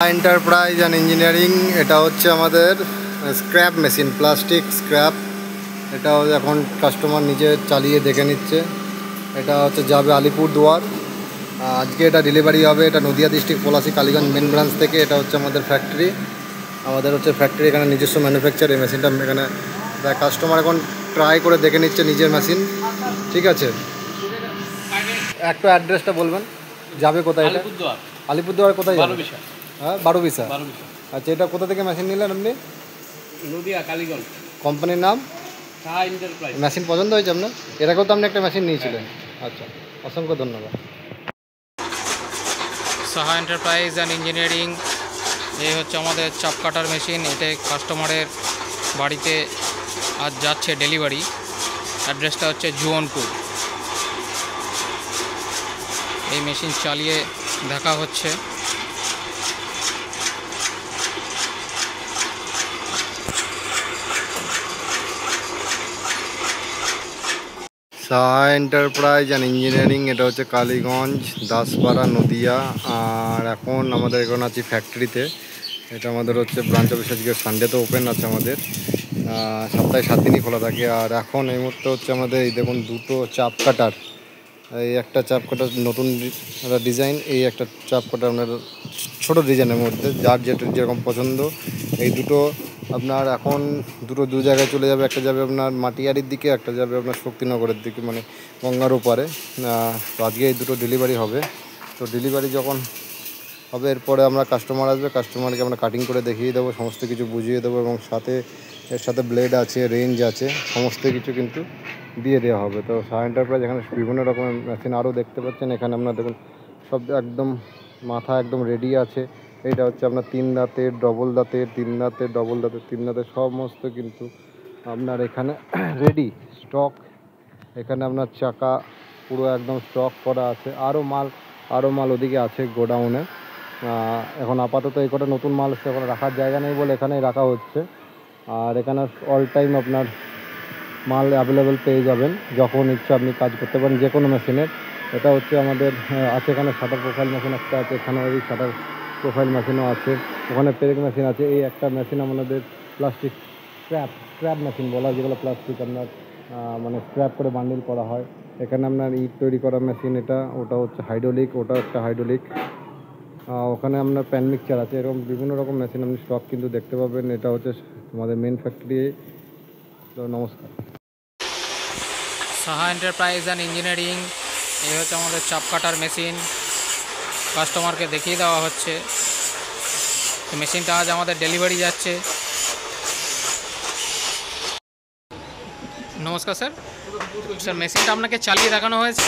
Enterprise and engineering, এটা হচ্ছে আমাদের স্ক্র্যাপ মেশিন, প্লাস্টিক স্ক্র্যাপ। এটা এখন কাস্টমার নিজে চালিয়ে দেখে নিচ্ছে। এটা হচ্ছে যাবে আলিপুরদুয়ার। আজকে এটা ডেলিভারি হবে। এটা Nadia district Palashi Kaliganj main branch থেকে। এটা হচ্ছে আমাদের ফ্যাক্টরি। আমাদের হচ্ছে ফ্যাক্টরি, এখানে নিজস্ব ম্যানুফ্যাকচার। এই মেশিনটা এখানে কাস্টমার এখন ট্রাই করে দেখে নিচ্ছে নিজের মেশিন। ঠিক আছে, একটু অ্যাড্রেসটা বলবেন, যাবে কোথায়? এটা আলিপুরদুয়ার কোথায় যাবে? হ্যাঁ, 12 বিসা। আচ্ছা, এটা কোথা থেকে মেশিন নিলেন আপনি? নদিয়া কালীগঞ্জ। কোম্পানির নাম? সাহা এন্টারপ্রাইজ। মেশিন পছন্দ হয়েছে আপনার? এর আগেও তো আপনি একটা মেশিন নিয়েছিলেন। আচ্ছা, অসংখ্য ধন্যবাদ। সাহা এন্টারপ্রাইজ অ্যান্ড ইঞ্জিনিয়ারিং, এই হচ্ছে আমাদের চাপ কাটার মেশিন। এটা কাস্টমারের বাড়িতে আজ যাচ্ছে ডেলিভারি। অ্যাড্রেসটা হচ্ছে জুয়নপুর। এই মেশিন চালিয়ে দেখা হচ্ছে। সাহা এন্টারপ্রাইজ অ্যান্ড ইঞ্জিনিয়ারিং, এটা হচ্ছে কালীগঞ্জ, দাসপাড়া, নদিয়া। আর এখন আমাদের এখন আছি ফ্যাক্টরিতে। এটা আমাদের হচ্ছে ব্রাঞ্চ অফিস। আজকে সানডে তো ওপেন আছে আমাদের, সপ্তাহে 7 দিনই খোলা থাকে। আর এখন এই মুহূর্তে হচ্ছে আমাদের এই দেখুন দুটো চাপ কাটার। এই একটা চাপ কাটার নতুন একটা ডিজাইন, এই একটা চাপ কাটার আপনার ছোটো ডিজাইনের মধ্যে, যার যেরকম পছন্দ। এই দুটো আপনার এখন দু জায়গায় চলে যাবে। একটা যাবে আপনার মাটিয়ারির দিকে, একটা যাবে আপনার শক্তিনগরের দিকে, মানে গঙ্গার ওপারে। তো আজকে এই দুটো ডেলিভারি হবে। তো ডেলিভারি যখন হবে, এরপরে আমরা কাস্টমার আসবে, কাস্টমারকে আমরা কাটিং করে দেখিয়ে দেবো, সমস্ত কিছু বুঝিয়ে দেবো। এবং এর সাথে ব্লেড আছে, রেঞ্জ আছে, সমস্ত কিছু কিন্তু দিয়ে দেওয়া হবে। তো সাহা এন্টারপ্রাইজ এখানে বিভিন্ন রকমের মেশিন আরও দেখতে পাচ্ছেন। এখানে আপনার দেখুন সব একদম মাথা একদম রেডি আছে। এইটা হচ্ছে আপনার 3 দাঁতের, ডবল দাঁতের, 3 দাঁতের, ডবল দাঁতের, 3 দাঁতের, সমস্ত কিন্তু আপনার এখানে রেডি স্টক। এখানে আপনার চাকা পুরো একদম স্টক করা আছে। আরও মাল ওদিকে আছে গোডাউনে। এখন আপাতত এই কটা নতুন মাল এসে এখন রাখার জায়গা নেই বলে এখানেই রাখা হচ্ছে। আর এখানে অল টাইম আপনার মাল অ্যাভেলেবেল পেয়ে যাবেন, যখন ইচ্ছা আপনি কাজ করতে পারেন যে কোনো মেশিনের। এটা হচ্ছে আমাদের আছে এখানে শাটার প্রোফাইল মেশিন একটা আছে, এখানে ওই শাটার প্রোফাইল মেশিনও আছে, ওখানে পেরেক মেশিন আছে। এই একটা মেশিন আমাদের প্লাস্টিক স্ক্র্যাপ মেশিন বলা, যেগুলো প্লাস্টিক আপনার মানে স্ক্র্যাপ করে বান্ডিল করা হয়। এখানে আপনার ইট তৈরি করা মেশিন, ওটা হচ্ছে হাইড্রোলিক, ওটা একটা হাইড্রোলিক। ওখানে আপনার প্যান মিক্সচার আছে। এরকম বিভিন্ন রকম মেশিন আপনি স্টক কিন্তু দেখতে পাবেন। এটা হচ্ছে আমাদের মেন ফ্যাক্টরি। তো নমস্কার। সাহা এন্টারপ্রাইজ অ্যান্ড ইঞ্জিনিয়ারিং, এই হচ্ছে আমাদের চাপ কাটার মেশিন। কাস্টমারকে দেখিয়ে দেওয়া হচ্ছে। মেশিনটা আজ আমাদের ডেলিভারি যাচ্ছে। নমস্কার স্যার। স্যার, মেশিনটা আপনাকে চালিয়ে দেখানো হয়েছে?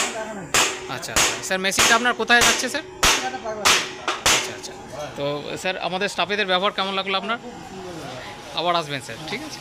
আচ্ছা স্যার, মেশিনটা আপনার কোথায় যাচ্ছে স্যার? আচ্ছা। তো স্যার, আমাদের স্টাফেদের ব্যবহার কেমন লাগলো আপনার? আবার আসবেন স্যার, ঠিক আছে।